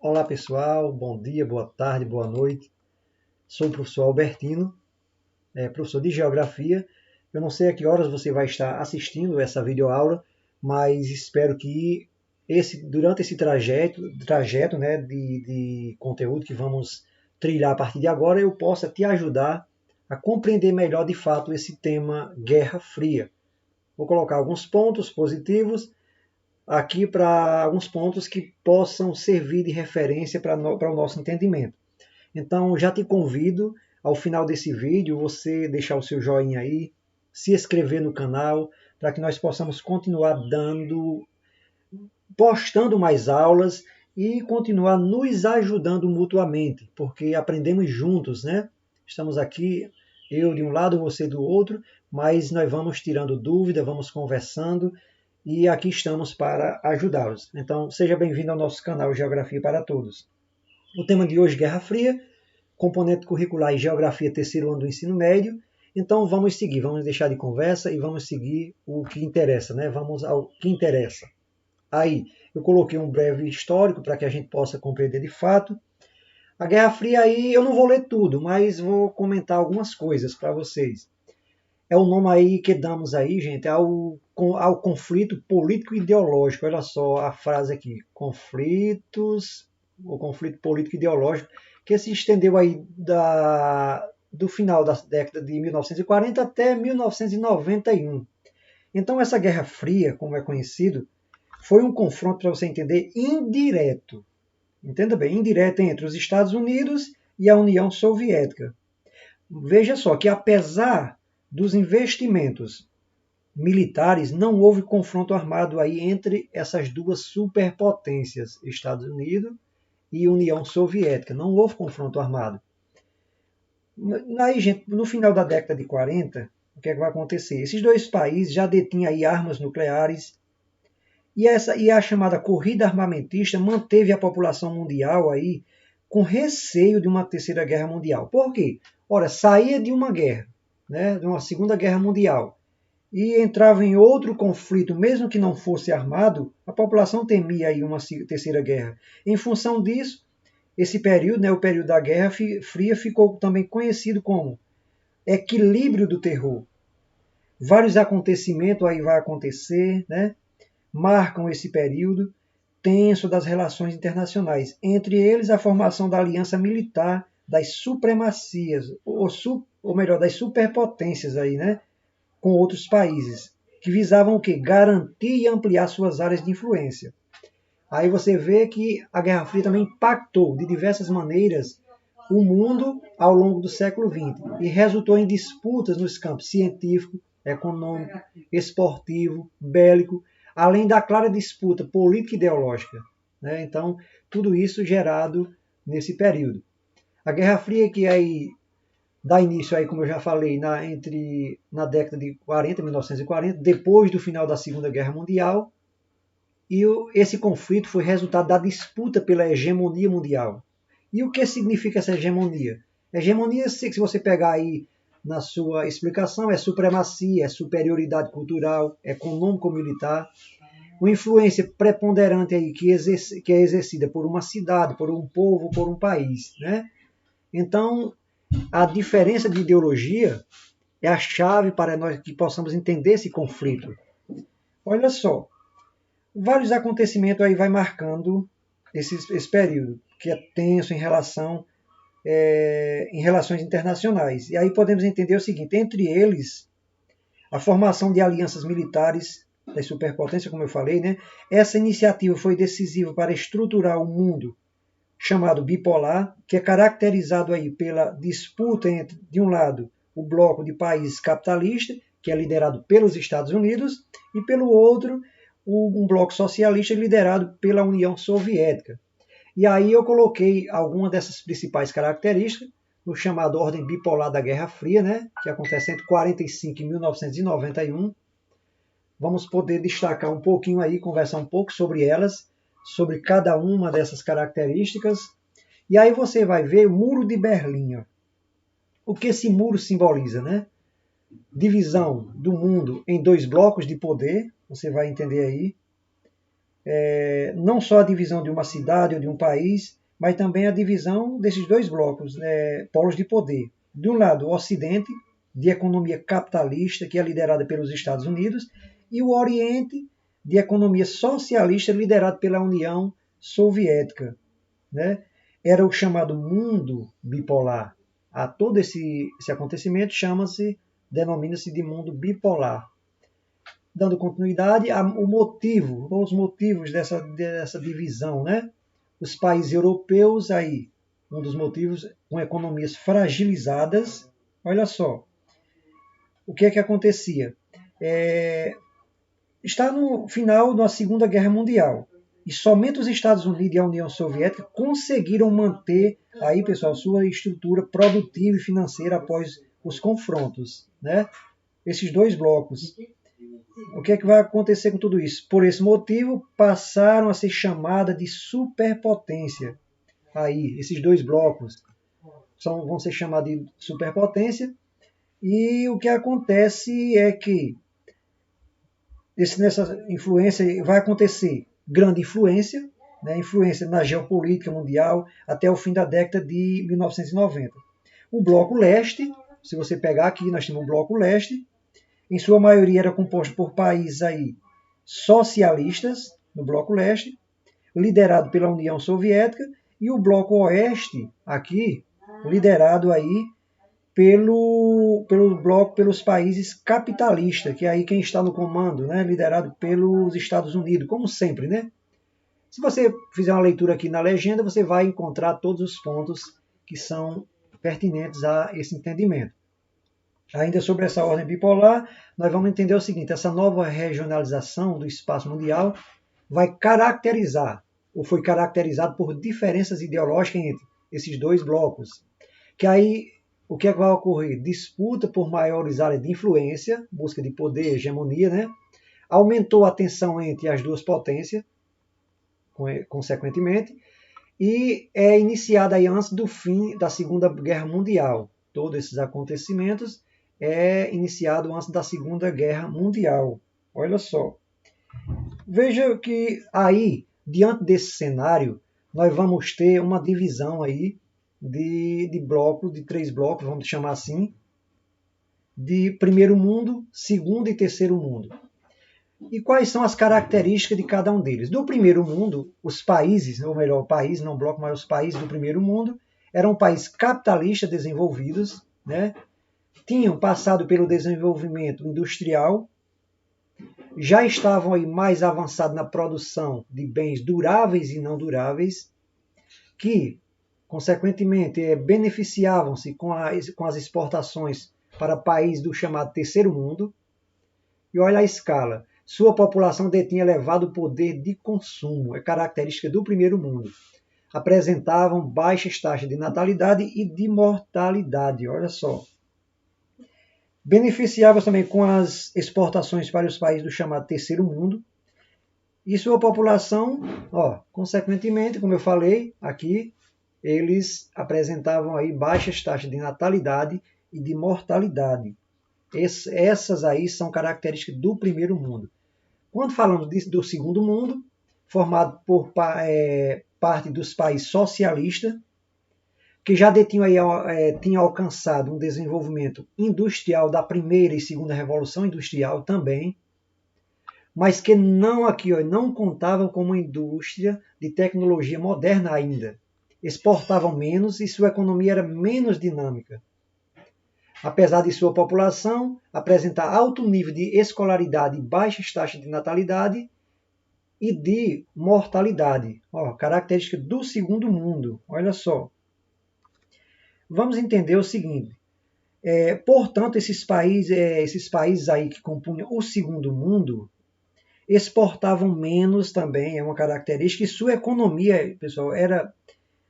Olá pessoal, bom dia, boa tarde, boa noite. Sou o professor Albertino, professor de Geografia. Eu não sei a que horas você vai estar assistindo essa videoaula, mas espero que durante esse trajeto né, de conteúdo que vamos trilhar a partir de agora, eu possa te ajudar a compreender melhor de fato esse tema Guerra Fria. Vou colocar alguns pontos positivos aqui para alguns pontos que possam servir de referência para o nosso entendimento. Então, já te convido, ao final desse vídeo, você deixar o seu joinha aí, se inscrever no canal, para que nós possamos continuar postando mais aulas e continuar nos ajudando mutuamente, porque aprendemos juntos, né? Estamos aqui, eu de um lado, você do outro, mas nós vamos tirando dúvida, vamos conversando e aqui estamos para ajudá-los. Então, seja bem-vindo ao nosso canal Geografia para Todos. O tema de hoje, Guerra Fria, componente curricular e Geografia, terceiro ano do ensino médio. Então, vamos seguir, vamos deixar de conversa e vamos seguir o que interessa, né? Vamos ao que interessa. Aí, eu coloquei um breve histórico para que a gente possa compreender de fato. A Guerra Fria aí, eu não vou ler tudo, mas vou comentar algumas coisas para vocês. É o nome aí que damos aí, gente, ao conflito político-ideológico. Olha só a frase aqui, o conflito político-ideológico, que se estendeu aí do final da década de 1940 até 1991. Então essa Guerra Fria, como é conhecido, foi um confronto, para você entender, indireto. Entenda bem, indireto entre os Estados Unidos e a União Soviética. Veja só que apesar dos investimentos militares, não houve confronto armado aí entre essas duas superpotências, Estados Unidos e União Soviética. Não houve confronto armado. Aí, gente, no final da década de 40, o que é que vai acontecer? Esses dois países já detinham aí armas nucleares e a chamada corrida armamentista manteve a população mundial aí com receio de uma terceira guerra mundial. Por quê? Ora, saía de uma guerra, né, de uma segunda guerra mundial, e entrava em outro conflito, mesmo que não fosse armado, a população temia aí uma terceira guerra. Em função disso, esse período, né, o período da Guerra Fria, ficou também conhecido como equilíbrio do terror. Vários acontecimentos aí vão acontecer, né, marcam esse período tenso das relações internacionais, entre eles a formação da aliança militar das supremacias, ou melhor, das superpotências aí, né, com outros países, que visavam o quê? Garantir e ampliar suas áreas de influência. Aí você vê que a Guerra Fria também impactou de diversas maneiras o mundo ao longo do século XX e resultou em disputas nos campos científico, econômico, esportivo, bélico, além da clara disputa política e ideológica. Né? Então, tudo isso gerado nesse período. A Guerra Fria, que aí dá início, aí, como eu já falei, na década de 40, 1940, depois do final da Segunda Guerra Mundial, e esse conflito foi resultado da disputa pela hegemonia mundial. E o que significa essa hegemonia? Hegemonia, se você pegar aí na sua explicação, é supremacia, é superioridade cultural, econômico-militar, uma influência preponderante aí que é exercida por uma cidade, por um povo, por um país. Né? Então, a diferença de ideologia é a chave para nós que possamos entender esse conflito. Olha só, vários acontecimentos aí vai marcando esse período, que é tenso em relações internacionais. E aí podemos entender o seguinte, entre eles, a formação de alianças militares das superpotências, como eu falei, né? Essa iniciativa foi decisiva para estruturar um mundo chamado bipolar, que é caracterizado aí pela disputa entre, de um lado, o bloco de países capitalistas, que é liderado pelos Estados Unidos, e pelo outro, um bloco socialista liderado pela União Soviética. E aí eu coloquei algumas dessas principais características no chamado Ordem Bipolar da Guerra Fria, né, que acontece entre 1945 e 1991. Vamos poder destacar um pouquinho aí, conversar um pouco sobre elas, sobre cada uma dessas características. E aí você vai ver o Muro de Berlim. Ó. O que esse muro simboliza, né? Divisão do mundo em dois blocos de poder, você vai entender aí. não só a divisão de uma cidade ou de um país, mas também a divisão desses dois blocos, polos de poder. De um lado, o Ocidente, de economia capitalista, que é liderada pelos Estados Unidos, e o Oriente, de economia socialista, liderado pela União Soviética. Né? Era o chamado mundo bipolar. A todo esse acontecimento denomina-se de mundo bipolar. Dando continuidade, os motivos dessa divisão, né? Os países europeus aí, um dos motivos, com economias fragilizadas. Olha só, o que é que acontecia? Está no final da Segunda Guerra Mundial. E somente os Estados Unidos e a União Soviética conseguiram manter aí, pessoal, sua estrutura produtiva e financeira após os confrontos, né? Esses dois blocos. O que é que vai acontecer com tudo isso? Por esse motivo, passaram a ser chamadas de superpotência. Aí, esses dois blocos vão ser chamados de superpotência. E o que acontece é que nessa influência vai acontecer grande influência, né, influência na geopolítica mundial até o fim da década de 1990. O Bloco Leste, se você pegar aqui, nós temos um Bloco Leste, em sua maioria era composto por países aí socialistas, no Bloco Leste, liderado pela União Soviética, e o Bloco Oeste, aqui, liderado aí pelos países capitalistas, que é aí quem está no comando, né, liderado pelos Estados Unidos, como sempre, né? Se você fizer uma leitura aqui na legenda, você vai encontrar todos os pontos que são pertinentes a esse entendimento. Ainda sobre essa ordem bipolar, nós vamos entender o seguinte: essa nova regionalização do espaço mundial vai caracterizar, ou foi caracterizado por diferenças ideológicas entre esses dois blocos. Que aí, o que é que vai ocorrer? Disputa por maiores áreas de influência, busca de poder, hegemonia, né? Aumentou a tensão entre as duas potências, consequentemente, e é iniciada aí antes do fim da Segunda Guerra Mundial. Todos esses acontecimentos é iniciado antes da Segunda Guerra Mundial. Olha só. Veja que aí, diante desse cenário, nós vamos ter uma divisão aí de blocos, de 3 blocos, vamos chamar assim, de primeiro mundo, segundo e terceiro mundo. E quais são as características de cada um deles? Do primeiro mundo, os países, ou melhor, o país, não o bloco, mas os países do primeiro mundo, eram países capitalistas desenvolvidos, né? Tinham passado pelo desenvolvimento industrial, já estavam aí mais avançados na produção de bens duráveis e não duráveis, que, consequentemente, beneficiavam-se com as exportações para países do chamado terceiro mundo. E olha a escala. Sua população detinha elevado poder de consumo, é característica do primeiro mundo. Apresentavam baixas taxas de natalidade e de mortalidade, olha só. Beneficiava também com as exportações para os países do chamado terceiro mundo. E sua população, consequentemente, como eu falei aqui, eles apresentavam aí baixas taxas de natalidade e de mortalidade. Essas aí são características do primeiro mundo. Quando falamos do segundo mundo, formado por parte dos países socialistas, que já tinham alcançado um desenvolvimento industrial da primeira e segunda revolução industrial também, mas que não contavam com uma indústria de tecnologia moderna ainda. Exportavam menos e sua economia era menos dinâmica. Apesar de sua população apresentar alto nível de escolaridade e baixas taxas de natalidade e de mortalidade. Característica do segundo mundo. Olha só. Vamos entender o seguinte. Portanto, esses países aí que compunham o segundo mundo exportavam menos também, é uma característica, e sua economia, pessoal, era,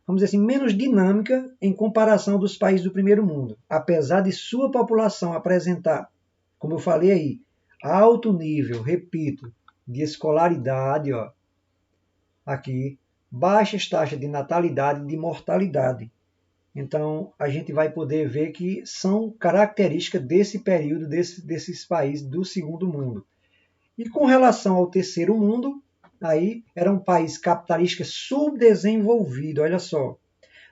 vamos dizer assim, menos dinâmica em comparação dos países do primeiro mundo. Apesar de sua população apresentar, como eu falei aí, alto nível, repito, de escolaridade, aqui, baixas taxas de natalidade e de mortalidade. Então, a gente vai poder ver que são características desse período, desses países do segundo mundo. E com relação ao terceiro mundo, Aí era um país capitalista subdesenvolvido, olha só,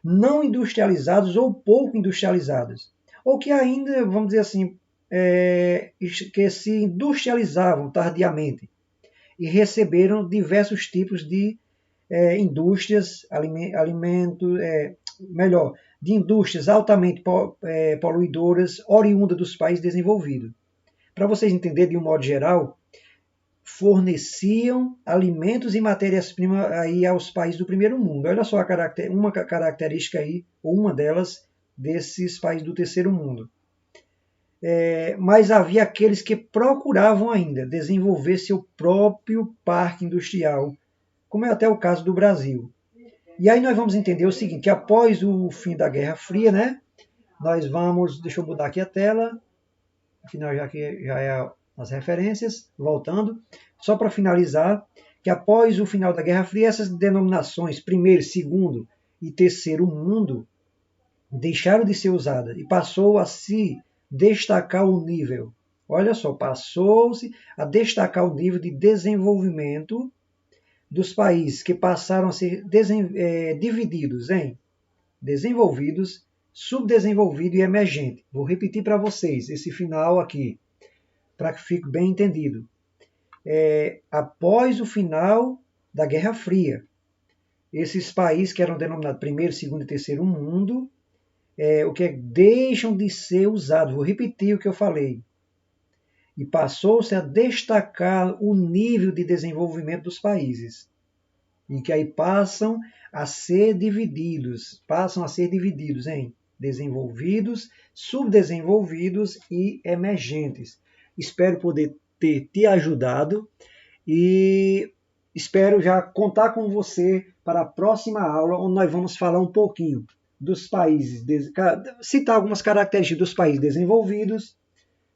não industrializados ou pouco industrializados, ou que ainda, vamos dizer assim, que se industrializavam tardiamente e receberam diversos tipos de indústrias, melhor, de indústrias altamente poluidoras, oriundas dos países desenvolvidos. Para vocês entenderem de um modo geral, forneciam alimentos e matérias-primas aí aos países do primeiro mundo. Olha só uma característica aí, ou uma delas, desses países do terceiro mundo. Mas havia aqueles que procuravam ainda desenvolver seu próprio parque industrial, como é até o caso do Brasil. E aí nós vamos entender o seguinte, que após o fim da Guerra Fria, né, nós vamos, deixa eu mudar aqui a tela, afinal já que já é as referências, voltando, só para finalizar, que após o final da Guerra Fria, essas denominações, primeiro, segundo e terceiro mundo, deixaram de ser usadas e passou a se destacar o nível. Olha só, passou-se a destacar o nível de desenvolvimento dos países, que passaram a ser divididos em desenvolvidos, subdesenvolvido e emergente. Vou repetir para vocês esse final aqui, para que fique bem entendido. Após o final da Guerra Fria, esses países que eram denominados primeiro, segundo e terceiro mundo, o que deixam de ser usados. Vou repetir o que eu falei. E passou-se a destacar o nível de desenvolvimento dos países. E que aí passam a ser divididos em desenvolvidos, subdesenvolvidos e emergentes. Espero poder ter te ajudado e espero já contar com você para a próxima aula, onde nós vamos falar um pouquinho dos países, citar algumas características dos países desenvolvidos,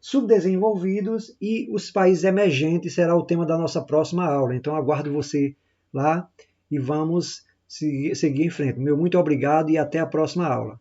subdesenvolvidos e os países emergentes será o tema da nossa próxima aula. Então aguardo você lá e vamos seguir em frente. Meu muito obrigado e até a próxima aula.